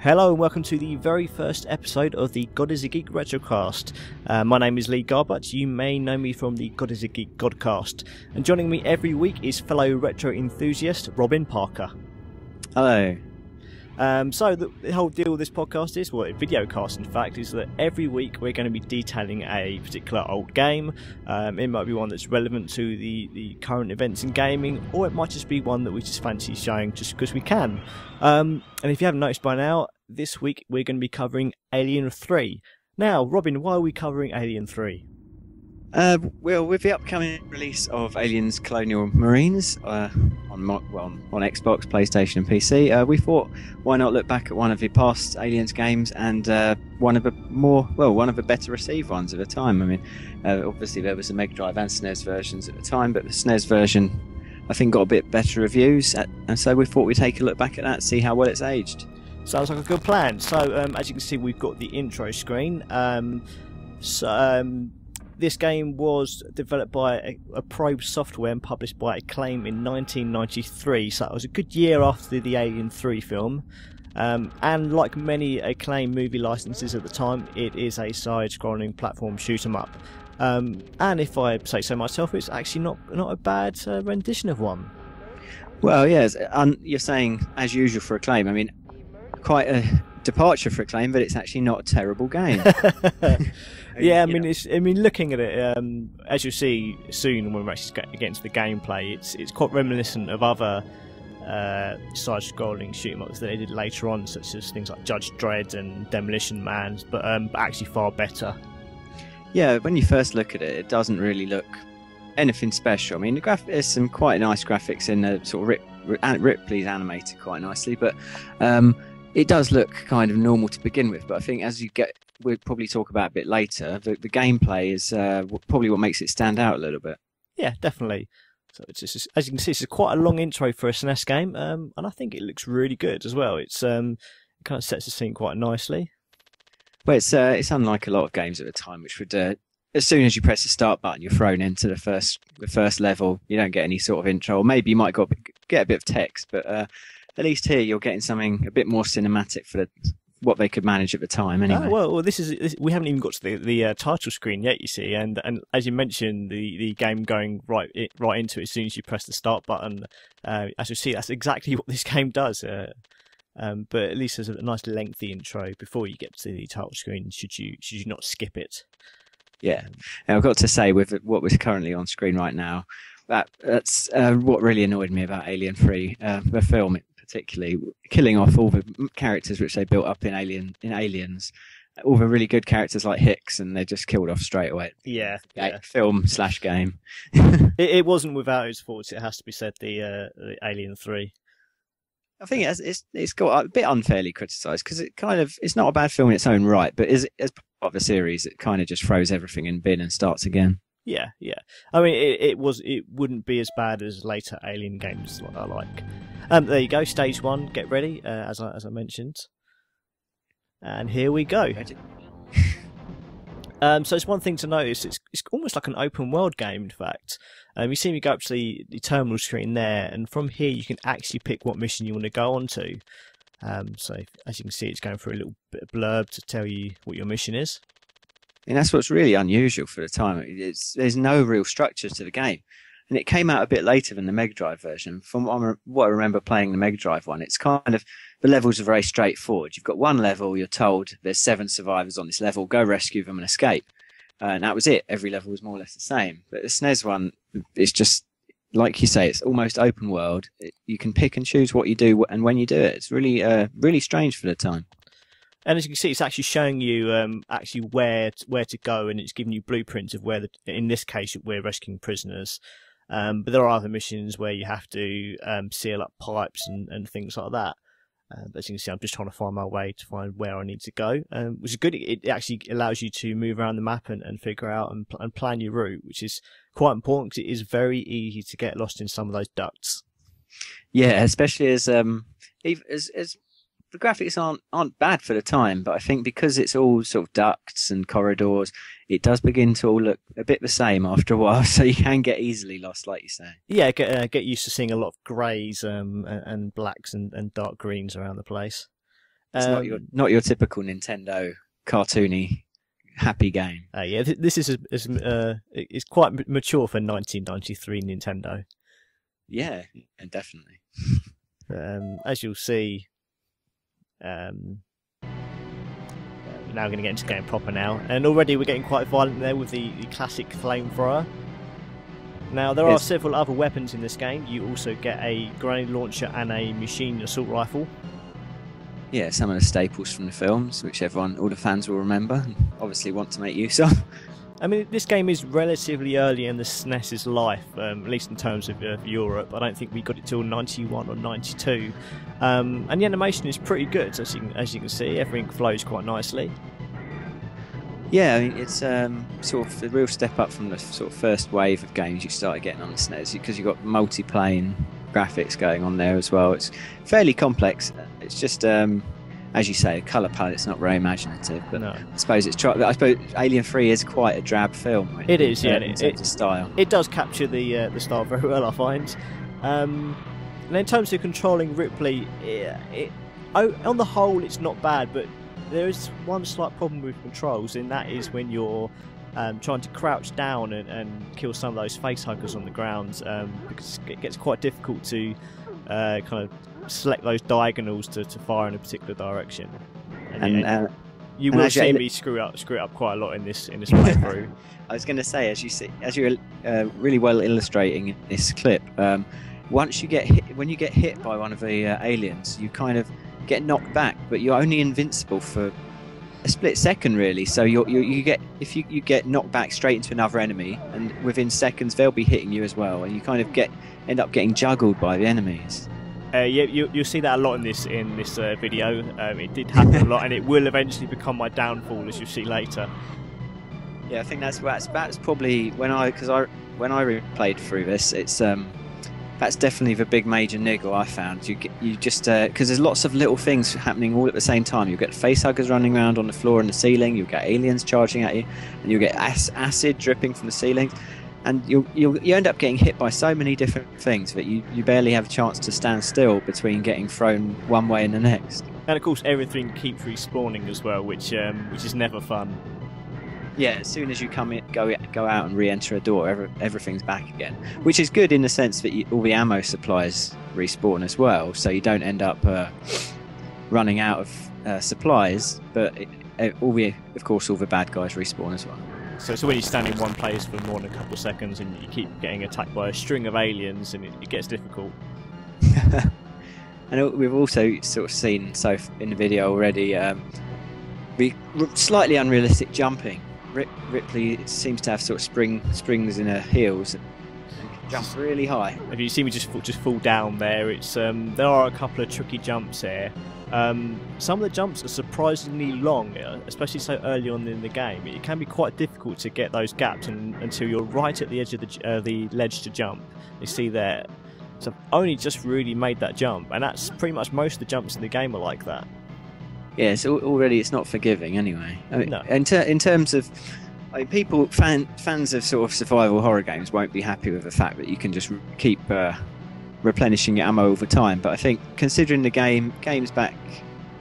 Hello and welcome to the very first episode of the GodisaGeek Retrocast. My name is Lee Garbutt. You may know me from the GodisaGeek Godcast. And joining me every week is fellow retro enthusiast Robin Parker. Hello. So the whole deal with this podcast is, well, a video cast in fact, is that every week we're going to be detailing a particular old game. It might be one that's relevant to the current events in gaming, or it might just be one that we just fancy showing just because we can. And if you haven't noticed by now, this week we're going to be covering Alien 3. Now, Robin, why are we covering Alien 3? Well, with the upcoming release of Aliens Colonial Marines on Xbox, PlayStation and PC, we thought, why not look back at one of the past Aliens games and one of the better received ones at the time. I mean, obviously there was a Mega Drive and SNES versions at the time, but the SNES version I think got a bit better reviews, and so we thought we'd take a look back at that, see how well it's aged. Sounds like a good plan. So, as you can see, we've got the intro screen. This game was developed by a Probe Software and published by Acclaim in 1993, so it was a good year after the Alien 3 film. And like many Acclaim movie licenses at the time, it is a side-scrolling platform shoot-'em-up. And if I say so myself, it's actually not a bad rendition of one. Well, yes, you're saying as usual for Acclaim. I mean, quite a departure for Acclaim, but it's actually not a terrible game. Yeah, I mean, looking at it, as you'll see soon when we're actually getting into the gameplay, it's quite reminiscent of other side-scrolling shoot-'em-ups that they did later on, such as things like Judge Dredd and Demolition Man, but actually far better. Yeah, when you first look at it, it doesn't really look anything special. I mean, there's some quite nice graphics in the sort of Ripley's animated quite nicely, but it does look kind of normal to begin with. But I think as you get, we'll probably talk about a bit later, the gameplay is probably what makes it stand out a little bit. Yeah, definitely. So it's just, as you can see, it's quite a long intro for a SNES game, and I think it looks really good as well. It kind of sets the scene quite nicely. Well, it's unlike a lot of games at the time, which would as soon as you press the start button, you're thrown into the first level. You don't get any sort of intro, or maybe you might get a bit of text, but at least here you're getting something a bit more cinematic for what they could manage at the time. Anyway, well, we haven't even got to the title screen yet, you see, and as you mentioned, the game going right into it as soon as you press the start button. As you see, that's exactly what this game does. But at least there's a nice lengthy intro before you get to the title screen. Should you not skip it? Yeah, and I've got to say, with what was currently on screen right now, that's what really annoyed me about Alien 3, the film particularly, killing off all the characters which they built up in Aliens, all the really good characters like Hicks, and they just killed off straight away. Yeah. Film/game. It wasn't without its faults, it has to be said. The Alien 3. I think it's got a bit unfairly criticised because it's not a bad film in its own right, but as part of the series, it kind of just throws everything in bin and starts again. Yeah. I mean, it wouldn't be as bad as later Alien games like I like. There you go, stage 1. Get ready, as I mentioned, and here we go. So it's one thing to notice. It's almost like an open world game, in fact. You see me go up to the terminal screen there, and from here you can actually pick what mission you want to go on to. So as you can see, it's going through a little bit of blurb to tell you what your mission is. And that's what's really unusual for the time. There's no real structure to the game. And it came out a bit later than the Mega Drive version. From what I remember playing the Mega Drive one, it's kind of, the levels are very straightforward. You've got one level, you're told there's 7 survivors on this level, go rescue them and escape. And that was it. Every level was more or less the same. But the SNES one, it's just, like you say, it's almost open world. You can pick and choose what you do and when you do it. It's really, really strange for the time. And as you can see, it's actually showing you actually where to go, and it's giving you blueprints of where, in this case, we're rescuing prisoners. But there are other missions where you have to seal up pipes and things like that. As you can see, I'm just trying to find my way to find where I need to go, which is good. It actually allows you to move around the map and figure out and plan your route, which is quite important because it is very easy to get lost in some of those ducts. Yeah, especially as the graphics aren't bad for the time, but I think because it's all sort of ducts and corridors, it does begin to all look a bit the same after a while, so you can get easily lost, like you say. Yeah, get used to seeing a lot of greys and blacks and dark greens around the place. It's not your typical Nintendo cartoony happy game. Yeah, this is it's quite mature for 1993 Nintendo. Yeah, definitely. As you'll see, we're now going to get into the game proper now, and already we're getting quite violent there with the classic flamethrower. Now there are several other weapons in this game. You also get a grenade launcher and a machine assault rifle. Yeah, some of the staples from the films, which all the fans will remember and obviously want to make use of. I mean, this game is relatively early in the SNES's life, at least in terms of Europe. I don't think we got it till 91 or 92. And the animation is pretty good, as you can see. Everything flows quite nicely. Yeah, I mean, it's sort of a real step up from the sort of first wave of games you started getting on the SNES, because you've got multi-plane graphics going on there as well. It's fairly complex. It's just, as you say, the colour palette's not very imaginative, but no. I suppose Alien 3 is quite a drab film. It is, yeah. In terms of style. It does capture the style very well, I find. And in terms of controlling Ripley, on the whole, it's not bad, but there is one slight problem with controls, and that is when you're trying to crouch down and kill some of those face huggers on the ground, because it gets quite difficult to kind of select those diagonals to fire in a particular direction. And you will see me screw it up quite a lot in this playthrough. I was going to say, as you're really well illustrating in this clip, when you get hit by one of the aliens, you kind of get knocked back, but you're only invincible for a split second, really. So you get knocked back straight into another enemy, and within seconds they'll be hitting you as well, and you kind of end up getting juggled by the enemies. Yeah, you'll see that a lot in this video. It did happen a lot, and it will eventually become my downfall, as you'll see later. Yeah, I think that's probably when I replayed through this. That's definitely the big major niggle I found. You just because there's lots of little things happening all at the same time. You'll get facehuggers running around on the floor and the ceiling. You'll get aliens charging at you, and you'll get acid dripping from the ceilings. And you end up getting hit by so many different things that you barely have a chance to stand still between getting thrown one way and the next. And of course, everything keeps respawning as well, which is never fun. Yeah, as soon as you go out and re-enter a door, everything's back again. Which is good in the sense that all the ammo supplies respawn as well, so you don't end up running out of supplies. But all the bad guys respawn as well. So when you stand in one place for more than a couple of seconds and you keep getting attacked by a string of aliens, and it gets difficult. And we've also sort of seen in the video already the slightly unrealistic jumping. Ripley seems to have sort of springs in her heels and can jump really high. If you see me just fall down there, it's there are a couple of tricky jumps here. Some of the jumps are surprisingly long, especially so early on in the game. It can be quite difficult to get those gaps until you're right at the edge of the ledge to jump. You see there, so I've only just really made that jump, and that's pretty much most of the jumps in the game are like that. Yeah, so already it's not forgiving anyway. I mean, no. In terms of, I mean, fans of sort of survival horror games won't be happy with the fact that you can just keep replenishing your ammo over time. But I think considering the games back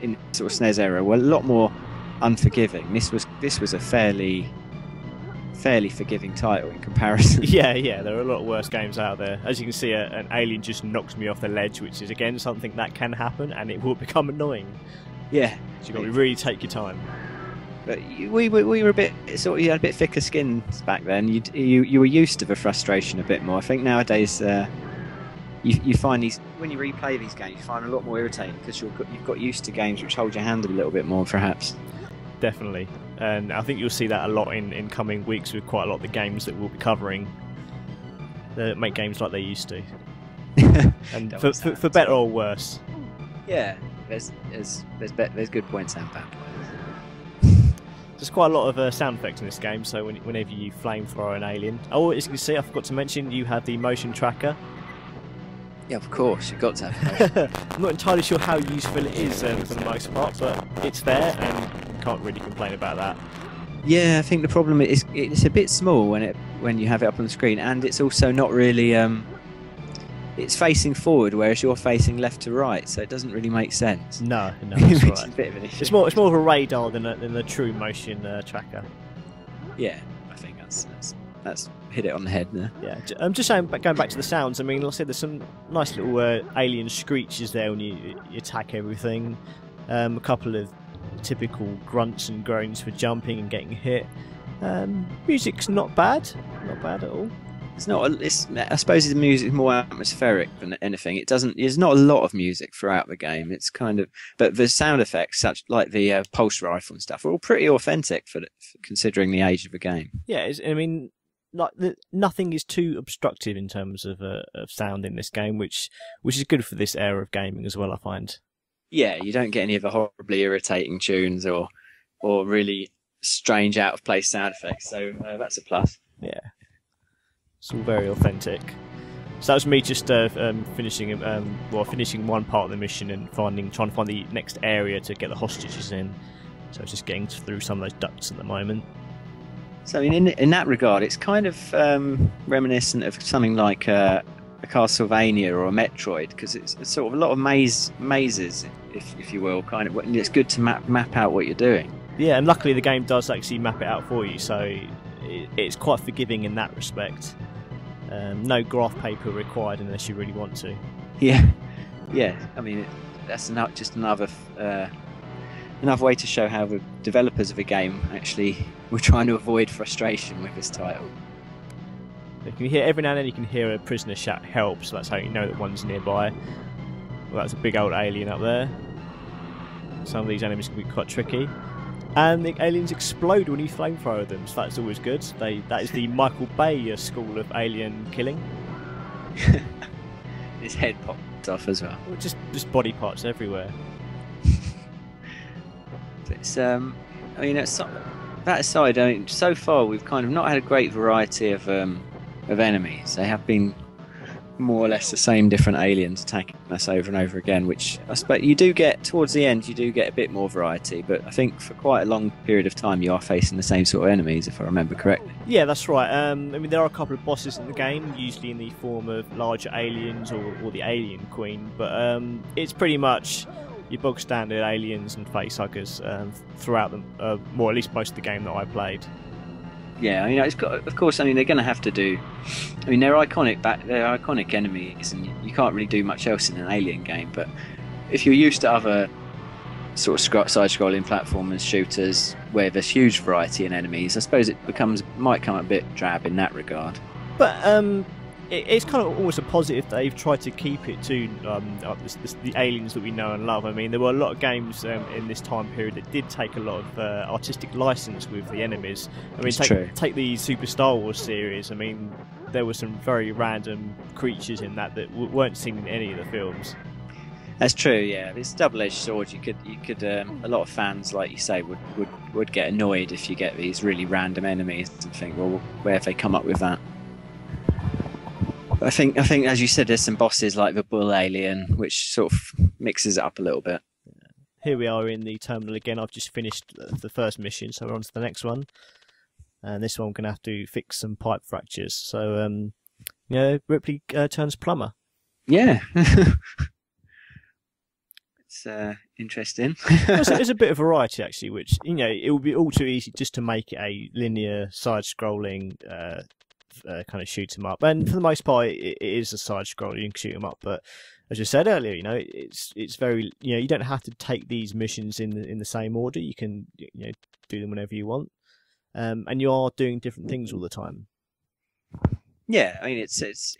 in sort of SNES era were a lot more unforgiving. This was a fairly forgiving title in comparison. Yeah, there are a lot worse games out there. As you can see, an alien just knocks me off the ledge, which is again something that can happen, and it will become annoying. Yeah, so you've got to really take your time. But we were a bit sort of, you had a bit thicker skins back then. You were used to the frustration a bit more. I think nowadays you find these, when you replay these games, you find a lot more irritating because you've got used to games which hold your hand a little bit more, perhaps. Definitely, and I think you'll see that a lot in coming weeks with quite a lot of the games that we'll be covering that make games like they used to, and for better or worse. Yeah, there's good points and bad points. There's quite a lot of sound effects in this game, so whenever you flamethrower an alien. Oh, as you can see, I forgot to mention you have the motion tracker. Yeah, of course, you've got to have it. I'm not entirely sure how useful it is for the most part, but it's there and you can't really complain about that. Yeah, I think the problem is it's a bit small when you have it up on the screen, and it's also not really it's facing forward, whereas you're facing left to right, so it doesn't really make sense. No, that's It's right. a bit of an issue. It's more of a radar than a true motion tracker. Yeah, I think that's hit it on the head there. Yeah, I'm just saying, going back to the sounds. I mean, like I said, there's some nice little alien screeches there when you attack everything. A couple of typical grunts and groans for jumping and getting hit. Music's not bad at all. It's not. I suppose the music is more atmospheric than anything. It doesn't. There's not a lot of music throughout the game. It's kind of, but the sound effects, such like the pulse rifle and stuff, are all pretty authentic for considering the age of the game. Yeah, I mean, like nothing is too obstructive in terms of sound in this game, which is good for this era of gaming as well, I find. Yeah, you don't get any of the horribly irritating tunes or really strange out of place sound effects. So that's a plus. Yeah. It's all very authentic. So that was me just finishing one part of the mission and trying to find the next area to get the hostages in. So it's just getting through some of those ducts at the moment. So in that regard, it's kind of reminiscent of something like a Castlevania or a Metroid, because it's sort of a lot of mazes, if you will, kind of. And it's good to map out what you're doing. Yeah, and luckily the game does actually map it out for you, so it's quite forgiving in that respect. No graph paper required unless you really want to. Yeah. I mean, that's just another way to show how the developers of a game actually were trying to avoid frustration with this title. You can hear every now and then you can hear a prisoner shout "help," so that's how you know that one's nearby. Well, that's a big old alien up there. Some of these enemies can be quite tricky. And the aliens explode when you flamethrower them, so that's always good. That is the Michael Bay school of alien killing. His head popped off as well. Well, just body parts everywhere. It's I mean, that aside, I mean, so far we've kind of not had a great variety of enemies. They have been more or less the same different aliens attacking us over and over again, which I suppose you do get towards the end. You do get a bit more variety, but I think for quite a long period of time you are facing the same sort of enemies, if I remember correctly. Yeah, that's right. I mean, there are a couple of bosses in the game, usually in the form of larger aliens or the Alien Queen, but it's pretty much your bog standard aliens and facehuggers throughout them, or at least most of the game that I played. Yeah, I mean, of course, I mean, they're going to have to do. I mean, they're iconic enemies, and you can't really do much else in an Alien game. But if you're used to other sort of side-scrolling platformers, shooters, where there's huge variety in enemies, I suppose it might come a bit drab in that regard. But it's kind of almost a positive they've tried to keep it to the aliens that we know and love. I mean, there were a lot of games in this time period that did take a lot of artistic license with the enemies. I mean, take the Super Star Wars series. I mean, there were some very random creatures in that weren't seen in any of the films. That's true. Yeah, it's a double-edged sword. You could a lot of fans, like you say, would get annoyed if you get these really random enemies and think, well, where have they come up with that? I think, as you said, there's some bosses like the bull alien, which sort of mixes it up a little bit. Here we are in the terminal again. I've just finished the first mission, so we're on to the next one. And this one, I'm going to have to fix some pipe fractures. So, Ripley turns plumber. Yeah. It's interesting. There's a bit of variety, actually, which, it would be all too easy just to make it a linear, side-scrolling kind of shoot 'em up, and for the most part it is a side scroll. You can shoot 'em up, but as you said earlier, it's very, you don't have to take these missions in the same order. You can do them whenever you want, and you are doing different things all the time. Yeah, I mean it's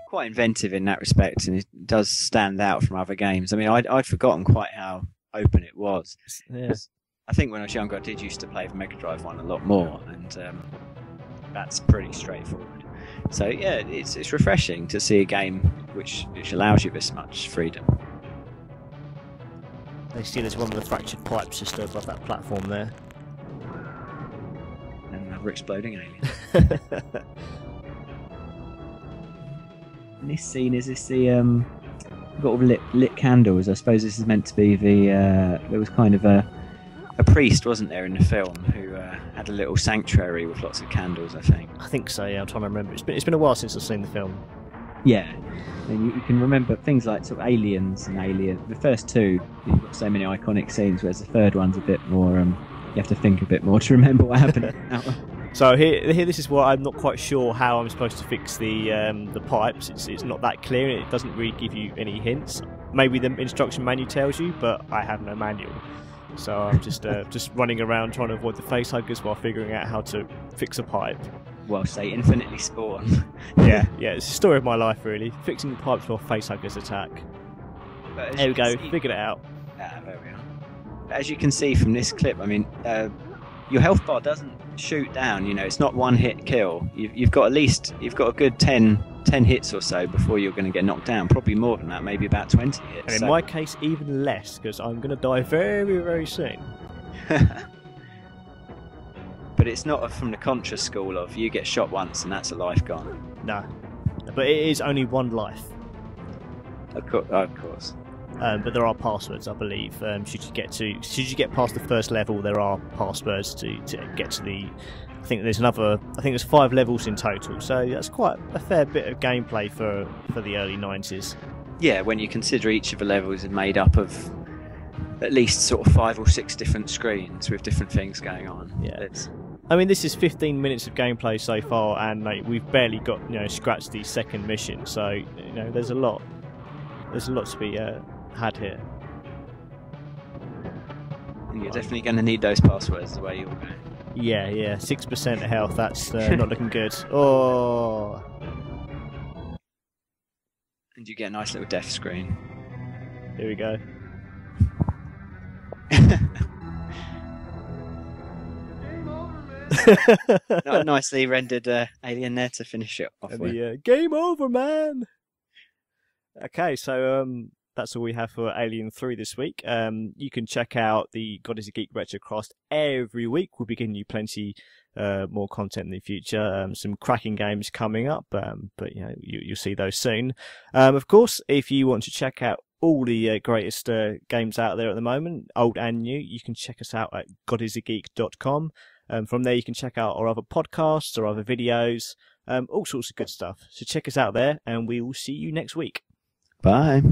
quite inventive in that respect, and it does stand out from other games. I mean, I'd forgotten quite how open it was. Yeah. I think when I was younger, I did used to play the Mega Drive one a lot more, and that's pretty straightforward. So yeah, it's refreshing to see a game which allows you this much freedom. They see there's one of the fractured pipes just above that platform there. And another exploding alien. And this scene is we've got all lit candles. I suppose this is meant to be there was kind of a priest, wasn't there, in the film, who had a little sanctuary with lots of candles, I think. I think so, yeah. I'm trying to remember. It's been a while since I've seen the film. Yeah. And you can remember things like sort of Aliens and Alien. The first two, you've got so many iconic scenes, whereas the third one's a bit more. You have to think a bit more to remember what happened in that one. So here, this is what I'm not quite sure how I'm supposed to fix the pipes. It's not that clear. It doesn't really give you any hints. Maybe the instruction manual tells you, but I have no manual. So I'm just running around trying to avoid the facehuggers while figuring out how to fix a pipe. Well, say infinitely spawn. yeah, it's the story of my life, really. Fixing the pipes while facehuggers attack. There we go, figured it out. There we are. As you can see from this clip, I mean, your health bar doesn't shoot down. You know, it's not one hit kill. You've got a good 10 hits or so before you're going to get knocked down. Probably more than that, maybe about 20 hits. And in my case, even less, because I'm going to die very, very soon. But it's not from the Contra school of you get shot once and that's a life gone. No, but it is only one life. Of course. But there are passwords, I believe. Should you get past the first level, there are passwords to get to the. I think there's 5 levels in total, so that's quite a fair bit of gameplay for the early 90s. Yeah, when you consider each of the levels is made up of at least sort of 5 or 6 different screens with different things going on. Yeah, I mean, this is 15 minutes of gameplay so far, and we've barely got scratched the second mission. So there's a lot to be had here. And you're definitely going to need those passwords the way you're going. Yeah, 6% health. That's not looking good. Oh. And you get a nice little death screen. Here we go. Nicely rendered alien there to finish it off with. Game over, man. Okay, so that's all we have for Alien 3 this week. You can check out the GodisaGeek Retrocast every week. We'll be giving you plenty more content in the future. Some cracking games coming up, but you'll see those soon. Of course, if you want to check out all the greatest games out there at the moment, old and new, you can check us out at GodisaGeek.com. From there, you can check out our other podcasts, our other videos, all sorts of good stuff. So check us out there, and we will see you next week. Bye.